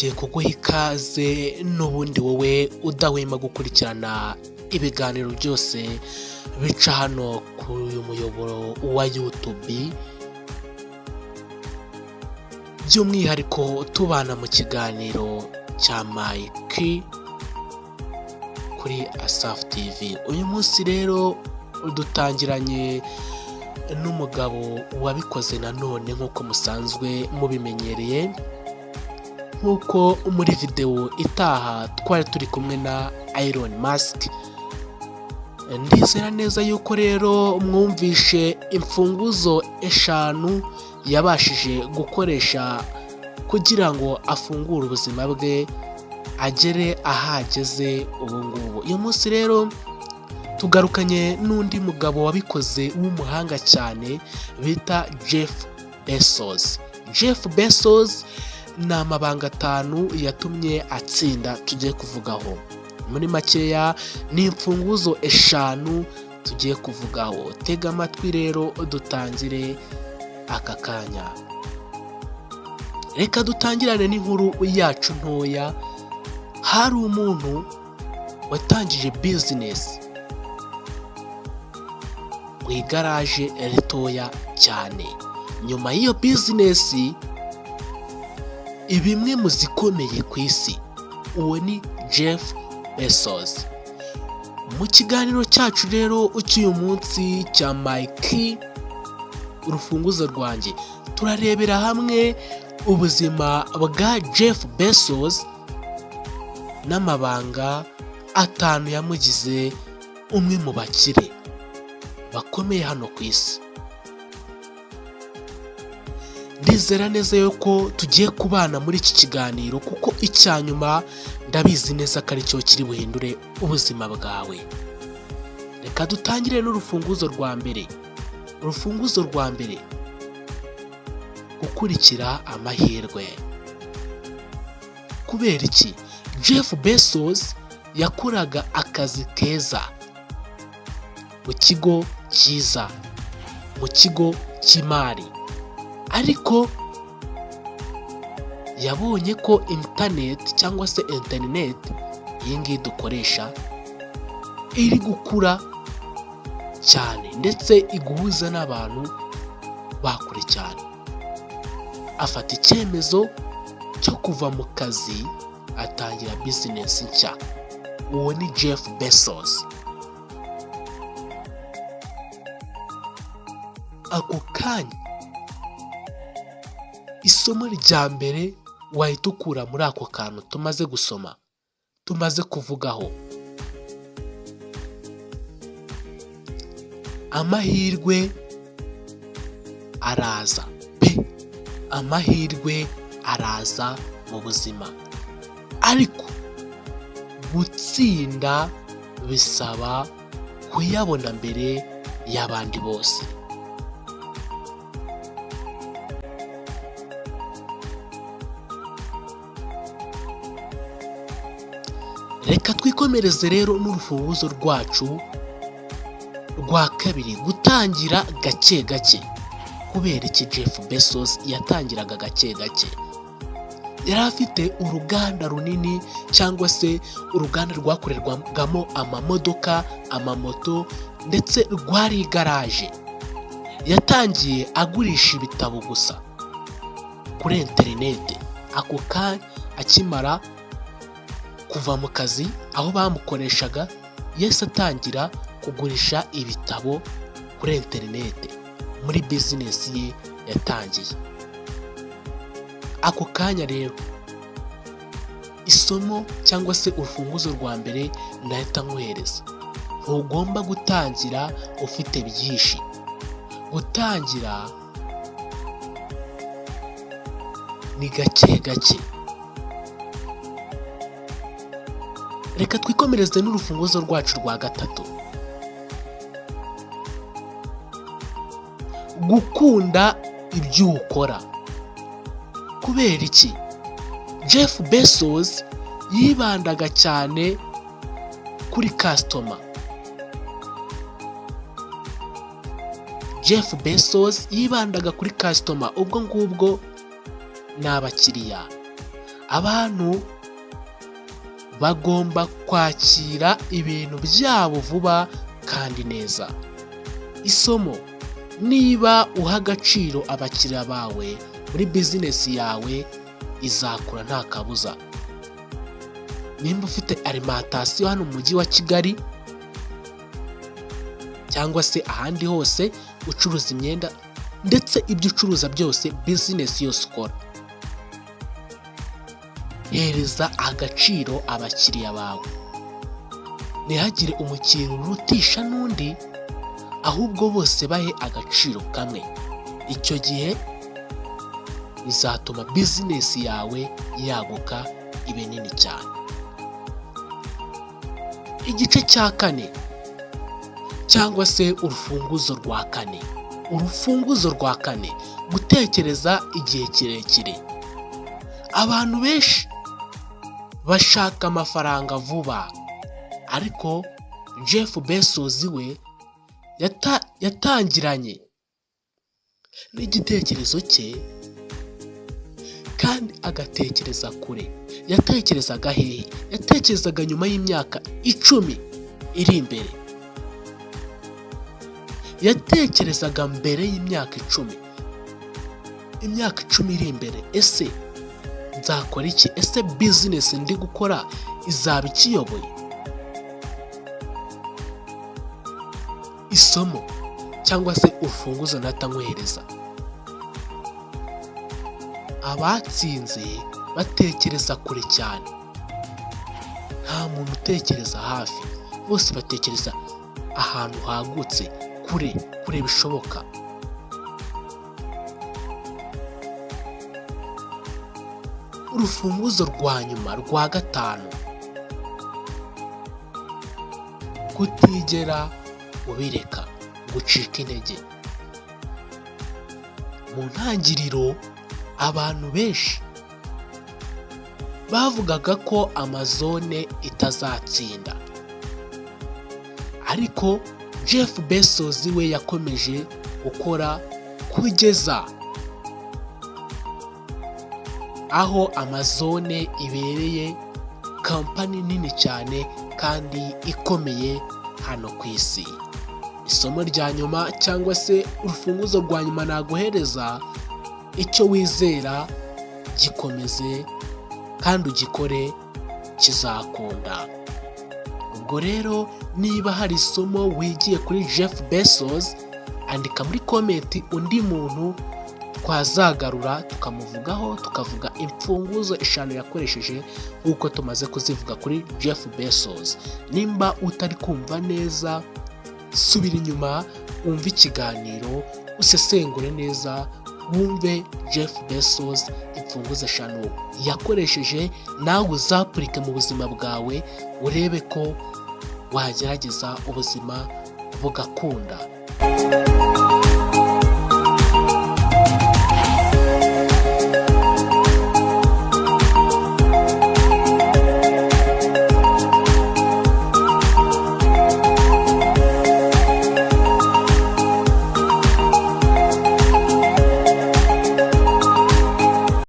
nongeye kuguha ikaze n'ubundi wowe udahwema gukurikirana ibiganiro byose bica hano kuri uyu muyoboro wa YouTube, by'umwihariko tubana mu kiganiro cya Mike kuri Asaf TV. Uyu munsi rero dutangiranye n'umugabo wabikoze nanone nk'uko musanzwe mubimenyereye, nk'uko muri video itaha twari turi kumwe na Elon Musk. Ndizera neza yuko rero mwumvishe imfunguzo 5 yabashije gukoresha kugira ngo afungure ubuzima bwe agere ahageze ubu ngubu. Uyu munsi rero tugarukanye n'undi mugabo wabikoze w'umuhanga cyane bita Jeff Bezos. Jeff Bezos ni amabanga 5 yatumye atsinda tugiye kuvugaho. Muri makeya ni imfunguzo 5 tugiye kuvugaho. Tega amatwi rero dutangire aka kanya. Reka dutangirane n'inkuru yacu ntoya. Hari umuntu watangije business mu igaraje ritoya cyane. Nyuma y'iyo business ibimwe mu zikomeye ku isi. Uwo ni Jeff Bezos. Mu kiganiro cyacu rero ucyuyu munsi cya Mike urufunguzo rwanjye, turarebera hamwe ubuzima bwa Jeff Bezos n'amabanga 5 yamugize umwe mu bakire bakomeye hano ku isi. Ndizera neza yuko tugiye kubana muri iki kiganiro, kuko icyanyuma ndabizi neza ko aricyo kiri buhindure ubuzima bwawe. Reka dutangire n'urufunguzo rwa mbere. Urufunguzo rwa mbere: gukurikira amahirwe. Kubera iki? Jeff Bezos yakoraga akazi keza mu kigo cyiza, mu kigo cy'imari, ariko yabonye ko internet cyangwa se internet iyi ngiyi dukoresha iri gukura cyane ndetse iguhuza n'abantu bakure cyane. Afata icyemezo cyo kuva mu kazi atangira business nshya. Uwo ni Jeff Bezos. Ako kanya isomo rya mbere wahita ukura muri ako kantu tumaze gusoma, tumaze kuvugaho: amahirwe araza pe. Amahirwe araza mu buzima, ariko gutsinda bisaba kuyabona mbere y'abandi bose. Reka twikomereze rero n'urufunguzo rwacu rwa kabiri: gutangira gake gake. Kubera iki Jeff Bezos yatangiraga gake gake? Yari afite uruganda runini, cyangwa se uruganda rwakorerwagamo amamodoka, amamoto, ndetse rwari igaraje. Yatangiye agurisha ibitabo gusa kuri internet. Ako kanya akimara kuva mu kazi aho bamukoreshaga, yese atangira kugurisha ibitabo kuri internet muri business ye yatangiye. Ako kanya rero isomo cyangwa se urufunguzo rwa mbere ndahita nkuhereza: ntugomba gutangira ufite byinshi. Gutangira ni gake gake. Reka twikomereze n'urufunguzo rwacu rwa gatatu: gukunda ibyo ukora. Kubera iki? Jeff Bezos yibandaga cyane kuri customer. Jeff Bezos yibandaga kuri customer, ubwo ngubwo ni abakiriya. abantu bagomba kwakira ibintu byabo vuba kandi neza. Isomo: niba uha agaciro abakiriya bawe muri bizinesi yawe izakura nta kabuza. Nimba ufite alimentation hano mu mujyi wa Kigali cyangwa se ahandi hose ucuruza imyenda ndetse ibyo ucuruza byose, bizinesi yose ukora, hereza agaciro abakiriya bawe. Ntihagire umukiriya urutisha n'undi, ahubwo bose bahe agaciro kamwe. Icyo gihe bizatuma bizinesi yawe yaguka ibe nini cyane. Igice cya kane cyangwa se urufunguzo rwa kane. Urufunguzo rwa kane: gutekereza igihe kirekire. Abantu benshi bashaka amafaranga vuba, ariko Jeff Bezos we yatangiranye n'igitekerezo cye kandi agatekereza kure. Yatekerezaga hehe? Yatekerezaga nyuma y'imyaka 10 iri imbere. Yatekerezaga mbere y'imyaka 10. Imyaka 10 iri imbere, ese nzakora iki? Ese bizinesi ndi gukora izaba ikiyoboye? Isomo cyangwa se urufunguzo natamwohereza: abatsinze batekereza kure cyane. Nta muntu utekereza hafi, bose batekereza ahantu hagutse, kure bishoboka. Urufunguzo rwa nyuma rwa gatanu: kutigera ubireka, gucika intege. Mu ntangiriro abantu benshi bavugaga ko Amazone itazatsinda, ariko Jeff Bezos we yakomeje gukora kugeza aho Amazone ibereye kampani nini cyane kandi ikomeye hano ku isi. Isomo rya nyuma cyangwa se urufunguzo rwa nyuma naguhereza: icyo wizera gikomeze kandi ugikore, kizakunda. Ubwo rero niba hari isomo wigiye kuri Jeff Bezos, andika muri komenti undi muntu twazagarura tukamuvugaho, tukavuga imfunguzo 5 yakoresheje nk'uko tumaze kuzivuga kuri Jeff Bezos. Nimba utari kumva neza, subira inyuma wumve ikiganiro, usesengure neza, wumve Jeff Bezos imfunguzo 5 yakoresheje, nawe uzapurike mu buzima bwawe, urebe ko wagerageza ubuzima bugakunda.